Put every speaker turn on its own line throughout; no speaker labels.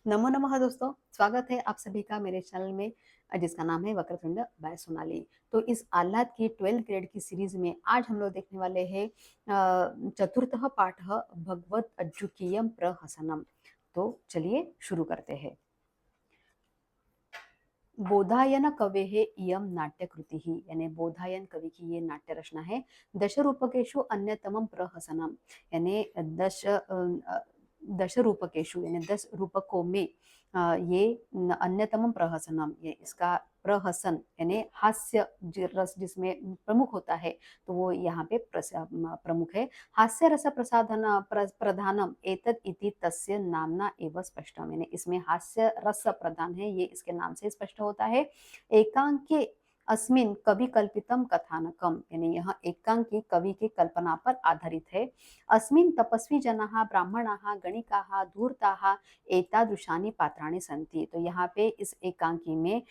नमो नमः दोस्तों, स्वागत है आप सभी का मेरे चैनल में जिसका नाम है वक्रतुंड बाय सोनाली। तो इस आह्लाद की 12th ग्रेड की सीरीज में आज हम लोग देखने वाले हैं चतुर्थः पाठः भगवत अज्जुकीयम प्रहसनम। तो चलिए शुरू करते हैं। बोधायन कवेः इयं नाट्यकृतिः, यानी बोधायन कवि की ये नाट्य रचना है। दश रूपकेषु अन्यतमं प्रहसनम, यानी दश रूपकेषु यानी 10 रूपकों में ये अन्यतमम प्रहसनम, ये इसका प्रहसन यानी हास्य रस जिसमें प्रमुख होता है, तो वो यहाँ पे प्रमुख है। हास्य रस प्रधानम एतद इति तस्य नामना एव स्पष्टम, यानी इसमें हास्य रस प्रधान है, ये इसके नाम से स्पष्ट होता है। एकांके अस्मिन कवि कल्पितम कथानकम, यानी यह एकांकी कवि की कल्पना पर आधारित है। अस्मिन तपस्वी जनाः ब्राह्मणाः गणिकाः धूर्ताः एतादृशानि पात्राणि सन्ति, तो यहाँ पे इस एकांकी में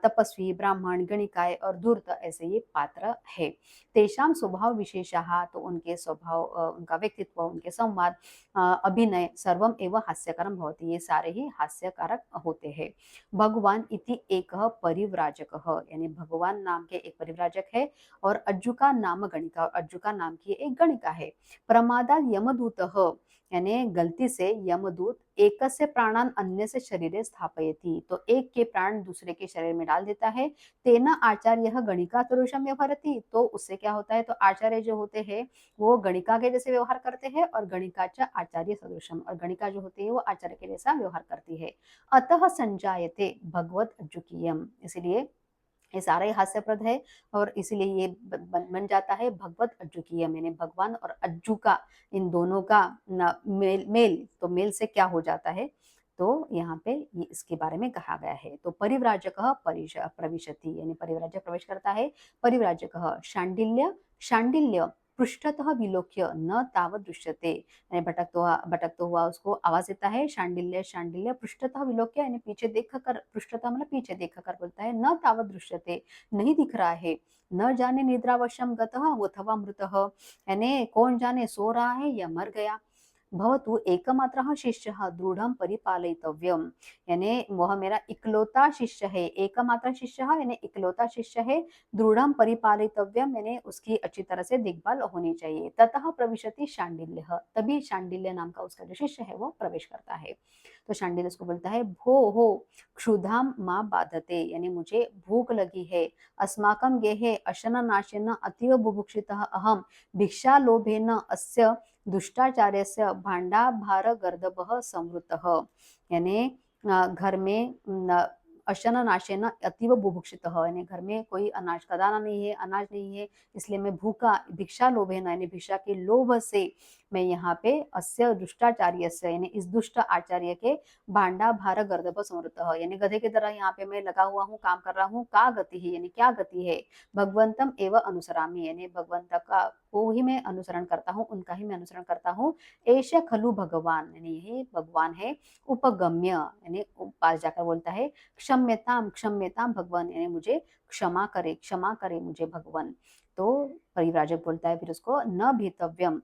तपस्वी ब्राह्मण गणिकाय और धूर्त ऐसे ये पात्र है। तेषां स्वभाव विशेषाः, तो उनके स्वभाव उनका व्यक्तित्व उनके संवाद अभिनय सर्वम एवं हास्यकरम भवति, ये सारे ही हास्यकारक होते हैं। भगवान इति एकः परिव्राजकः, यानी भगवान नाम के एक परिव्राजक है, और अज्जुका नाम गणिका, और अज्जुका नाम की एक गणिका है। प्रमादात यमदूतः, यानी गलती से यमदूत एकस्य प्राणान अन्यस्य शरीरे स्थापयति, तो एक के प्राण दूसरे के शरीर में डाल देता है। तेना आचार्य गणिका सदृशम व्यवहरति, तो उससे क्या होता है, तो आचार्य जो होते हैं वो गणिका के जैसे व्यवहार करते हैं, और गणिकाचा आचार्य सदृशम, और गणिका जो होती है वो आचार्य के जैसा व्यवहार करती है। अतः संजायते भगवत अज्जुकीयम, इसलिए ये सारा ही हास्यप्रद है, और इसीलिए ये बन जाता है भगवत अज्जुकीयम, यानी भगवान और अज्जू का, इन दोनों का मेल मेल, तो मेल से क्या हो जाता है, तो यहाँ पे ये इसके बारे में कहा गया है। तो परिव्राजक प्रविशति, यानी परिव्राजक प्रवेश करता है। परिव्राजक शांडिल्य, शांडिल्य पृष्ठतः विलोक्य न तावत दृश्यते, यानी भटकता हुआ उसको आवाज देता है। शांडिल्य, शांडिल्य पृष्ठतः विलोक्य, यानी पीछे देखकर, पृष्ठतः मतलब पीछे देखकर बोलता है। न तावत दृश्यते, नहीं दिख रहा है। न जाने निद्रावशम गतः अथवा मृतः, यानी कौन जाने सो रहा है या मर गया। भवतु एकमात्रः शिष्यः दृढ़ं परिपालयितव्यम्, यानी वह मेरा इकलौता शिष्य है। एकमात्र शिष्य यानी इकलौता शिष्य है। दृढ़ं परिपालयितव्यम्, यानी उसकी अच्छी तरह से देखभाल होनी चाहिए। ततः प्रविशति शांडिल्यः, तभी शांडिल्य नाम का उसका जो शिष्य है वो प्रवेश करता है। तो शांडिल्य उसको बोलता है, भो हो क्षुधाम मां बाधते, यानी मुझे भूख लगी है। अस्माकं गेहे अशननाशेन अतीव बुभुक्षितः अहम भिक्षालोभेन अस्य दुष्टाचार्यस्य भांडाभारगर्दभः संवृतः, यानी घर में अशननाशेन अतीव बुभुक्षितः, यानी घर में कोई अनाज का दाना नहीं है, अनाज नहीं है, इसलिए मैं भूखा, भिक्षा लोभेन यानी भिक्षा के लोभ से मैं यहाँ पे अस्य दुष्टाचार्यस्य, यानी इस दुष्ट आचार्य के भांडा भार गर्दभ समृतः, यानी गधे की तरह यहाँ पे मैं लगा हुआ हूँ, काम कर रहा हूँ। का गति है, यानी क्या गति है। भगवंतम एवं अनुसरामि, यानी भगवंत का को ही मैं अनुसरण करता हूँ, उनका ही मैं अनुसरण करता हूँ। एष खलु भगवान, यानी यही भगवान है। उपगम्य, यानी पास जाकर बोलता है। क्षम्यताम, क्षम्यताम भगवान, यानी मुझे क्षमा करे मुझे भगवान। तो परिव्राजक बोलता है फिर उसको, न भीतव्यम,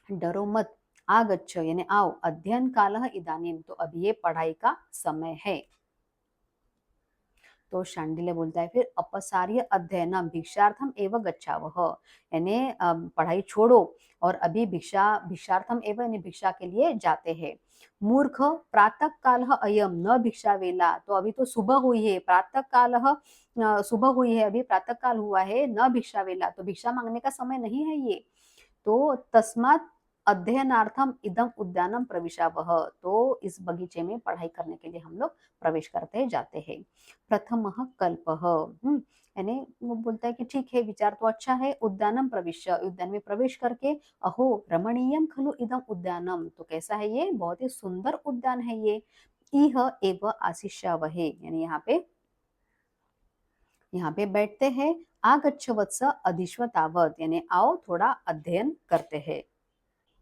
डरो मत, आगच्छ यानी आओ, अध्ययन कालः इदानीम, तो अभी ये पढ़ाई का समय है। तो शांडिल्य बोलता है फिर, अपसार्य अध्ययनम भिक्षार्थम एवं गच्छावह, यानी पढ़ाई छोड़ो और अभी भिक्षार्थम एवं, यानी भिक्षा के लिए जाते हैं। मूर्ख, प्रातः काल अयम न भिक्षा वेला, तो अभी तो सुबह हुई है। प्रातः काल सुबह हुई है, अभी प्रातः काल हुआ है। न भिक्षा वेला, तो भिक्षा मांगने का समय नहीं है ये। तो तस्मात् अध्ययनार्थम इदम उद्यानम प्रविशावह, तो इस बगीचे में पढ़ाई करने के लिए हम लोग प्रवेश करते जाते हैं। प्रथमः कल्पः, यानी वो बोलता है कि ठीक है, विचार तो अच्छा है। उद्यानम प्रविश्य, उद्यान में प्रवेश करके, अहो रमणीयम खलु इदम उद्यानम, तो कैसा है ये, बहुत ही सुंदर उद्यान है ये। इह एव आशिष्यावहे, यानी यहाँ पे बैठते हैं। आगच्छ वत्स अधिश्वतावत, यानी आओ थोड़ा अध्ययन करते हैं।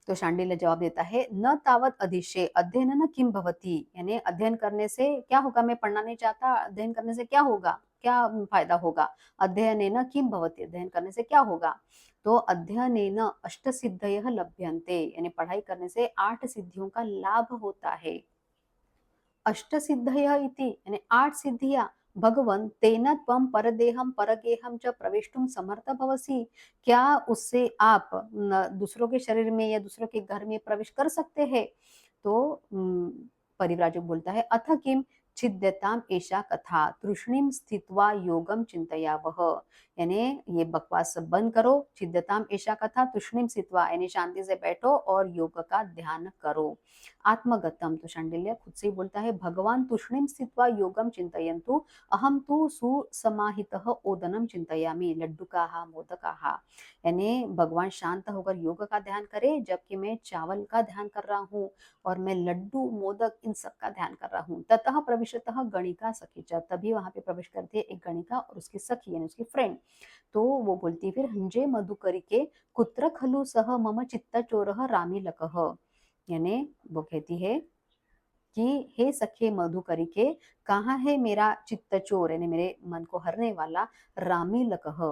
तो शांडिल्य जवाब देता है, न तावत अधिशे अध्ययन न किम भवती, यानी अध्ययन करने से क्या होगा, मैं पढ़ना नहीं चाहता, अध्ययन करने से क्या होगा, क्या फायदा होगा। अध्ययनेन किम भवती, अध्ययन करने से क्या होगा। तो अध्ययनेन अष्ट सिद्धयः लभ्यन्ते, यानी पढ़ाई करने से 8 सिद्धियों का लाभ होता है। अष्टसिद्धयः इति यानी 8 सिद्धियां, भगवन तेन त्वं परदेहम परगेहम च प्रवेष्टुम समर्थ भवसि, क्या उससे आप दूसरों के शरीर में या दूसरों के घर में प्रवेश कर सकते हैं? तो परिव्राजक बोलता है, अथ किम छिद्यताम एषा कथा तृष्णिम स्थित्वा योगम चिंतयावह, यानी ये बकवास सब बंद करो, छिद्यताम एषा कथा तृष्णिम स्थित्वा यानी शांति से बैठो और योग का ध्यान करो। आत्मगतम, तो शांडिल्य खुद से ही बोलता है, भगवान तूष्णीम स्थित्वा योगम चिंतयन्तु अहम तु सुसमाहितः ओदनम चिंतयामि लड्डुकाः मोदकाः, यानी भगवान शांत होकर योग का ध्यान करे जबकि मैं चावल का ध्यान कर रहा हूँ और मैं लड्डू मोदक इन सब का ध्यान कर रहा हूँ। ततः प्रविशतः गणिका सखी च, तभी वहां पे प्रवेश करती है एक गणिका और उसकी सखी यानी उसकी फ्रेंड। तो वो बोलती है फिर, हंजे मधुकरिके कुत्र खलु सह मम चित्त चोरः रामीलकः, यानी वो कहती है कि हे सखे मधुकरिके, कहाँ है मेरा चित्तचोर यानी मेरे मन को हरने वाला रामीलकः।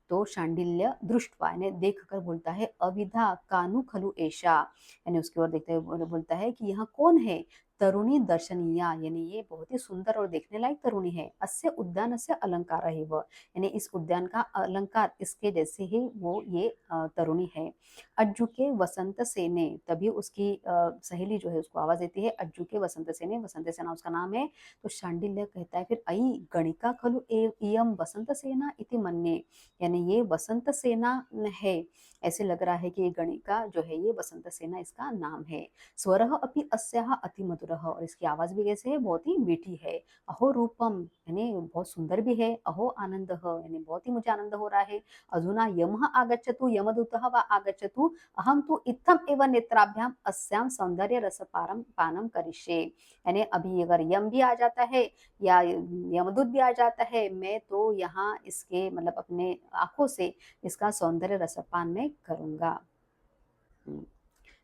तो शांडिल्य दृष्टवा यानी देख कर बोलता है, अविधा कानु खलु ऐशा, यानी उसकी ओर देखते हुए बोलता है कि यहाँ कौन है? तरुणी दर्शनीया, यानी ये बहुत ही सुंदर और देखने लायक तरुणी है। अस्य उद्यान से अलंकार है वह, यानी इस उद्यान का अलंकार इसके जैसे ही वो ये तरुणी है। अज्जू के वसंत सेने, तभी उसकी सहेली जो है उसको आवाज देती है, अज्जू के वसंत सेने, वसंत सेना उसका नाम है। तो शांडिल्य कहता है फिर, अई गणिका खलु इयम वसंत सेना इति मन्ये, यानी ये वसंत सेना है, ऐसे लग रहा है कि ये गणिका जो है ये वसंत सेना इसका नाम है। स्वरः अपि अस्याः अति मधुरः, और इसकी आवाज भी कैसे है? बहुत ही मीठी है। अहो रूपम, यानी बहुत सुंदर भी है। अहो आनंदः, यानी बहुत ही मुझे आनंद हो रहा है। अधुना यमः आगच्छतु यमदूतः वा आगच्छतु अहम तो इत्थम एव नेत्राभ्याम अस्याम सौंदर्य रस पानम करिष्ये, यानी अभी अगर यम भी आ जाता है या यमदूत भी आ जाता है, मैं तो यहाँ इसके मतलब अपने आंखों से इसका सौंदर्य रसपान में करूंगा।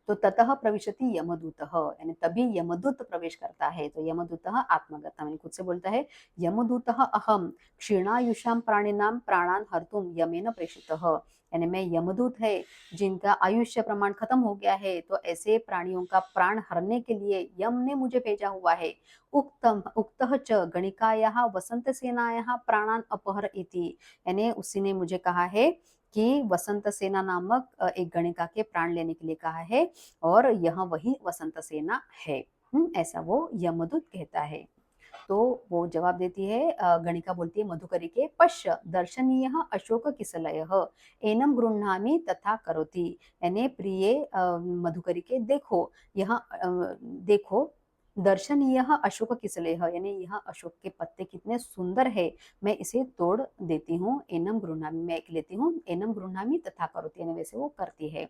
तो ततः प्रविशति यमदूतः, यानी तभी यमदूत प्रवेश करता है। तो यमदूतः आत्मगतम, यानी खुद से बोलता है, यमदूतः अहम क्षीणायुषाम प्राणिनाम प्राणान हर्तुम यमेन प्रेषितः, यानी मैं यमदूत है जिनका आयुष्य प्रमाण खत्म हो गया है, तो ऐसे प्राणियों का प्राण हरने के लिए यम ने मुझे भेजा हुआ है। उक्तम उक्तः च गणिकायाः वसंत सेनायाः प्राणान अपहर इति, यानी उसी ने मुझे कहा है कि वसंत सेना नामक एक गणिका के प्राण लेने के लिए कहा है, और यह वही वसंत सेना है। ऐसा वो यमदूत कहता है। तो वो जवाब देती है, गणिका बोलती है मधुकरी के, पश्य दर्शनीय अशोक किसलय एनम गृह्णामि तथा करोति, यानी प्रिय मधुकरी के, देखो यहाँ देखो दर्शनीय अशोक किसलेह, यानी यह अशोक के पत्ते कितने सुंदर है, मैं इसे तोड़ देती हूँ। एनम गृह्णामि, मैं एक लेती हूँ। एनम गृह्णामि तथा करोति, यानी वैसे वो करती है।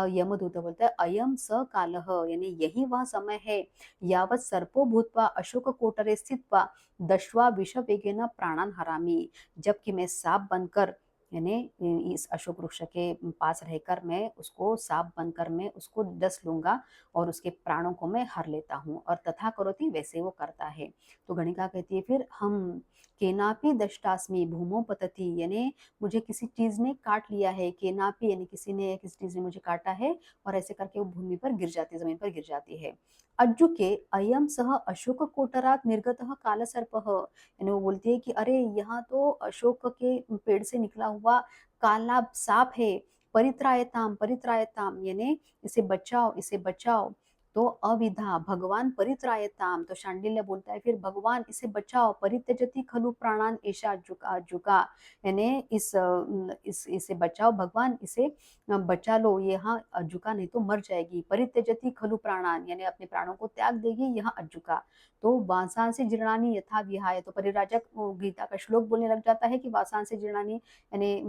यमदूत बोलता है, अयम स कालः, यानी यही वह समय है, यावत सर्पो भूत्वा अशोक कोटरे स्थित्वा दशवा विष वेगेन प्राणान हरामि, जबकि मैं सांप बनकर यानी इस अशोक वृक्ष के पास रहकर मैं उसको सांप बनकर मैं उसको डस लूंगा और उसके प्राणों को मैं हर लेता हूँ। और तथा करोति, वैसे वो करता है। तो गणिका कहती है फिर, हम केनापि दष्टास्मि भूमो पतति, यानी मुझे किसी चीज ने काट लिया है। केनापि यानी किसी ने, किसी चीज ने मुझे काटा है, और ऐसे करके वो भूमि पर गिर जाती है, जमीन पर गिर जाती है। अज्जुके अयम सह अशोक कोटरात निर्गतः काल सर्पः, यानी वो बोलती है कि अरे यहाँ तो अशोक के पेड़ से निकला हुआ काला सांप है। परित्रायताम परित्रायताम, यानी इसे बचाओ इसे बचाओ। तो अविधा भगवान परित्रायताम, तो शांडिल्य बोलता है फिर, भगवान इसे बचाओ। परित्यजति खलु प्राणान ऐशा जुका जुका, यानी इसे बचाओ भगवान, इसे बचा लो, यहाँ अज्जुका नहीं तो मर जाएगी। परित्यजति खलु प्राणान, यानी अपने प्राणों को त्याग देगी यहाँ अज्जुका। तो वासांसि जीर्णानि यथा विहाय, तो परिराजक गीता का श्लोक बोलने लग जाता है कि वासांसि जीर्णानि, यानी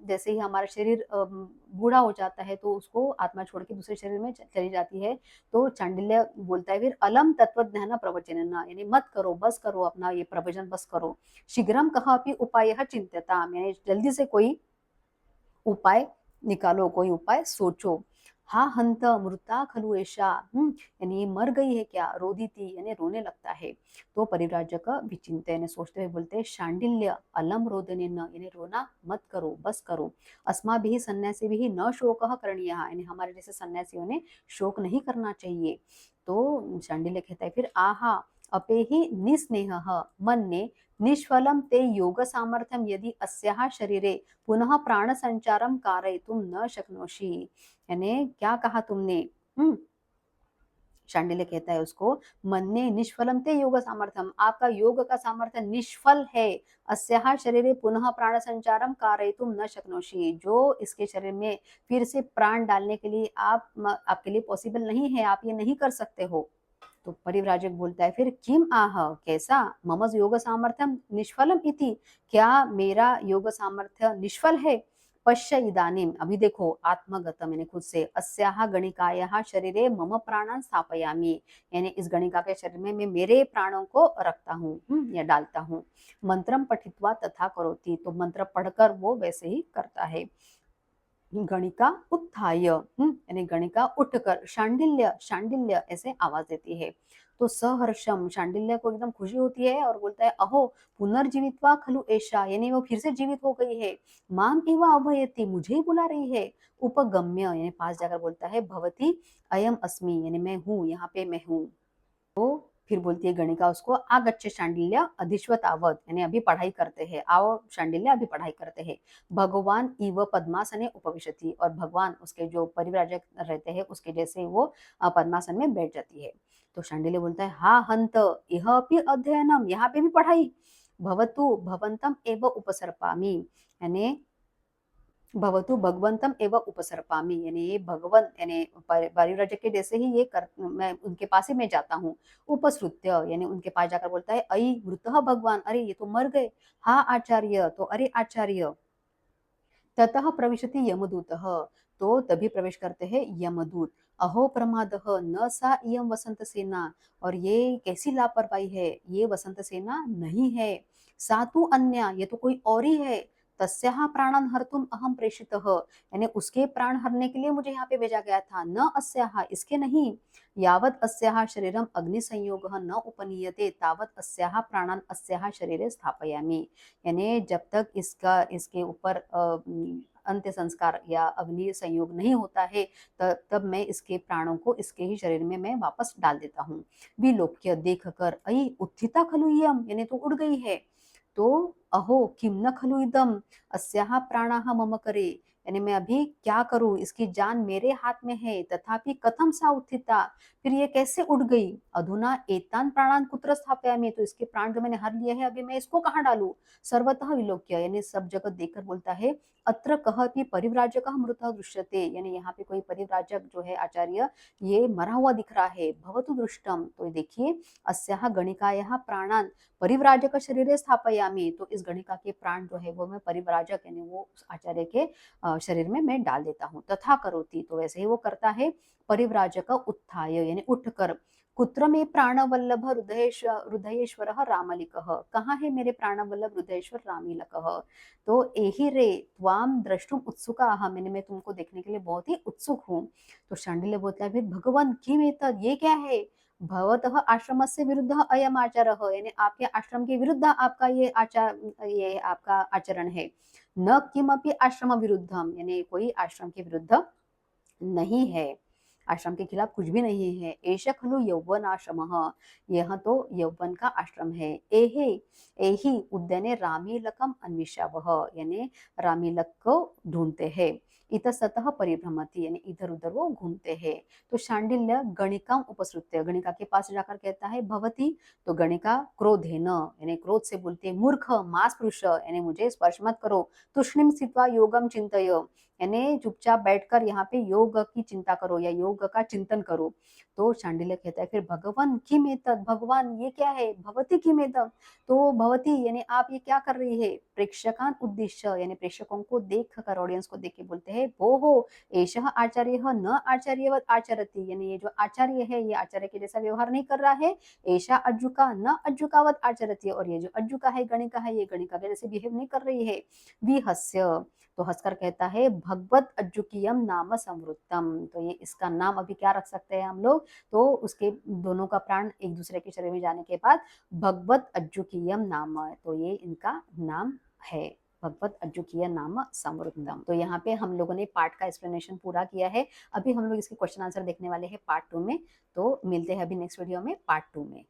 जैसे ही हमारा शरीर बूढ़ा हो जाता है तो उसको आत्मा छोड़ के दूसरे शरीर में चली जाती है। तो चांडिल्य बोलता है फिर, अलम तत्व ज्ञान प्रवचन, यानी मत करो, बस करो, अपना ये प्रवचन बस करो। शीघ्रम कहा अपनी उपाय चिंत्यता, यानी जल्दी से कोई उपाय निकालो, कोई उपाय सोचो। हा हंत मृता खलु एषा, यानी ये मर गई है क्या, रोदिति यानी रोने लगता है। तो परिव्राजक विचिंत्य यानी सोचते हुए बोलते हैं, शांडिल्य अलम रोदने न, यानी रोना मत करो, बस करो। अस्माभिः सन्यासिभिः न शोकः करणीयः, यानी हमारे जैसे सन्यासियों ने शोक नहीं करना चाहिए। तो शांडिल्य कहता है फिर, आहा अपेहि निस्नेहः मन्ये निष्फलं ते योग सामर्थ्यम यदि अस्याः शरीरे पुनः प्राण संचारम कारयितुं न शक्नोषि, यानी क्या कहा तुमने। हम्म शांडिल्य कहता है उसको, मन्ये निष्फलम ते योग सामर्थ्यम, आपका योग का सामर्थ्य निष्फल है। अस्याः शरीरे पुनः प्राण संचारम कारयितुं न शक्नोषि, जो इसके शरीर में फिर से प्राण डालने के लिए आपके लिए पॉसिबल नहीं है, आप ये नहीं कर सकते हो। तो परिव्राजक बोलता है फिर, किम आह कैसा, मम योग सामर्थ्यम निष्फलम इति, क्या मेरा योग सामर्थ्य निष्फल है। पश्य इदानीम, अभी देखो, आत्मगतम यानी खुद से, अस्याः गणिकायाः शरीरे मम प्राणान स्थापयामि, यानी इस गणिका के शरीर में मैं मेरे प्राणों को रखता हूँ या डालता हूँ। मंत्रम पठित्वा तथा करोति, तो मंत्र पढ़कर वो वैसे ही करता है। गणिका उत्थाय, यानी गणिका उठकर, शांडिल्य शांडिल्य ऐसे आवाज देती है। तो सहर्षम, शांडिल्य को एकदम खुशी होती है और बोलता है, अहो पुनर्जीवित्वा खलु एषा, यानी वो फिर से जीवित हो गई है। माम एव आह्वयति, मुझे ही बुला रही है। उपगम्य, यानी पास जाकर बोलता है, भवती अयम अस्मि, यानी मैं हूँ, यहाँ पे मैं हूँ। तो फिर बोलती है गणिका उसको, आगच्छ शांडिल्य अधिश्वत आवत, यानी अभी पढ़ाई करते हैं, आओ शांडिल्य अभी पढ़ाई करते हैं। भगवान इव पद्मासने उपविशति, और भगवान उसके जो परिव्राजक रहते हैं उसके जैसे वो पद्मासन में बैठ जाती है। तो शांडिल्य बोलता है, हा हंत इह अपि अध्ययनम, यहाँ पे भी पढ़ाई। भवतु भवंतम एव उपसर्पामि, यानी भवतु भगवंतम एवं उपसर्पामि, यानी ये भगवन यानी परिव्राजक के जैसे ही ये कर, मैं उनके पास ही मैं जाता हूँ। उपसृत्य, यानी उनके पास जाकर बोलता है, अयि मृतः भगवान, अरे ये तो मर गए। हा आचार्य, तो अरे आचार्य। ततः प्रविशति यमदूतः, तो तभी प्रवेश करते हैं यमदूत। अहो प्रमादः न सा इयं वसंत सेना, और ये कैसी लापरवाही है, ये वसंत सेना नहीं है। सा तु अन्या, ये तो कोई और ही है। तस्याः प्राणान् हर्तुम् अहं प्रेषितः, यानी उसके प्राण हरने के लिए मुझे यहाँ पे भेजा गया था, न अस्याः, इसके नहीं। यावत् अस्याः शरीरम अग्नि संयोगः न उपनीयते तावत् अस्याः प्राणान् अस्याः शरीरे स्थापयामि, यानी जब तक इसके ऊपर अंत्य संस्कार या अग्नि संयोग नहीं होता है, तब मैं इसके प्राणों को इसके ही शरीर में मैं वापस डाल देता हूँ। विलोक्य, देख कर, अयि उत्थिता खलु इयं, यानी तो उड़ गई है। तो अहो किम न खलु इदम अस्याः प्राणाः मम करे, यानी मैं अभी क्या करूं, इसकी जान मेरे हाथ में है। तथापि कथम सा उत्थिता, फिर ये कैसे उड़ गई। अधुना एतान प्राणान कुत्र स्थापयामि, तो इसके प्राण जो मैंने हर लिए हैं, अभी मैं इसको कहाँ डालूं। सर्वतः विलोक्य, यानी सब जगह देखकर बोलता है, अत्र कः परिव्राजकः मृतः दृश्यते, यानी यहाँ पे कोई परिव्राजक जो है आचार्य, ये मरा हुआ दिख रहा है। भवतु दृष्टम, तो देखिए, अस्याः गणिकायाः प्राणान परिव्राजक शरीरे स्थापयामि, तो इस गणिका के प्राण जो है वो मैं परिव्राजक यानी वो आचार्य के शरीर में मैं डाल देता हूँ। तथा करोति, तो वैसे ही वो करता है। परिव्राजक उत्थाय, यानी उठकर, कुत्र में प्राणवल्लभ हृदयेश्वर रामलिक, कहाँ है मेरे प्राणवल्लभ हृदयेश्वर रामलिक। तो एहि रे त्वाम द्रष्टुम उत्सुका अहम, मैंने मैं तुमको देखने के लिए बहुत ही उत्सुक हूँ। तो शांडिल्य बोलता है, भगवान किम एतद, ये क्या है। भवतः आश्रम से विरुद्ध अयम आचार, यानी आपके आश्रम के विरुद्ध आपका ये आपका आचरण है। न किमपि आश्रम विरुद्धम, यानी कोई आश्रम के विरुद्ध नहीं है, आश्रम के खिलाफ कुछ भी नहीं है। एष खलु यौवन आश्रम, यह तो यौवन का आश्रम है। एहे एहि उद्याने रामीलकम अन्विषावह, यानी रामीलक को ढूंढते हैं। इतस्ततः परिभ्रमति, यानी इधर उधर वो घूमते हैं। तो शांडिल्य गणिका उपसृत्य, गणिका के पास जाकर कहता है, भवती, तो गणिका क्रोधेन, यानी क्रोध से बोलते हैं, मूर्ख मा स्पृश, यानी मुझे स्पर्श मत करो। तुष्णिम स्थित्वा योगम चिंतय, यानी चुपचाप बैठकर यहाँ पे योग की चिंता करो या योग का चिंतन करो। तो शांडिल्य कहता है फिर, भगवान किम एतद, भगवान ये क्या है। भवती किम एतद, तो भवती यानी आप ये क्या कर रही है। प्रेक्षकान उद्देश्य, यानी प्रेक्षकों को देख कर, ऑडियंस को देख के बोलते हैं, वो हो एषः आचार्य न आचार्यवत आचरति, यानी ये जो आचार्य है ये आचार्य के जैसा व्यवहार नहीं कर रहा है। एषा अज्जुका न अज्जुकावत आचरति, और ये जो अज्जुका है गणिका है, ये गणिका के जैसे बिहेव नहीं कर रही है। विहस्य, तो हंसकर कहता है भगवत अज्जुकीयम नाम समृद्धम। तो ये इसका नाम अभी क्या रख सकते हैं हम लोग, तो उसके दोनों का प्राण एक दूसरे के शरीर में जाने के बाद भगवत अज्जुकीयम नाम, तो ये इनका नाम है, भगवत अज्जुकीय नाम समृद्धम। तो यहाँ पे हम लोगों ने पार्ट का एक्सप्लेनेशन पूरा किया है। अभी हम लोग इसके क्वेश्चन आंसर देखने वाले हैं पार्ट 2 में। तो मिलते हैं अभी नेक्स्ट वीडियो में पार्ट 2 में।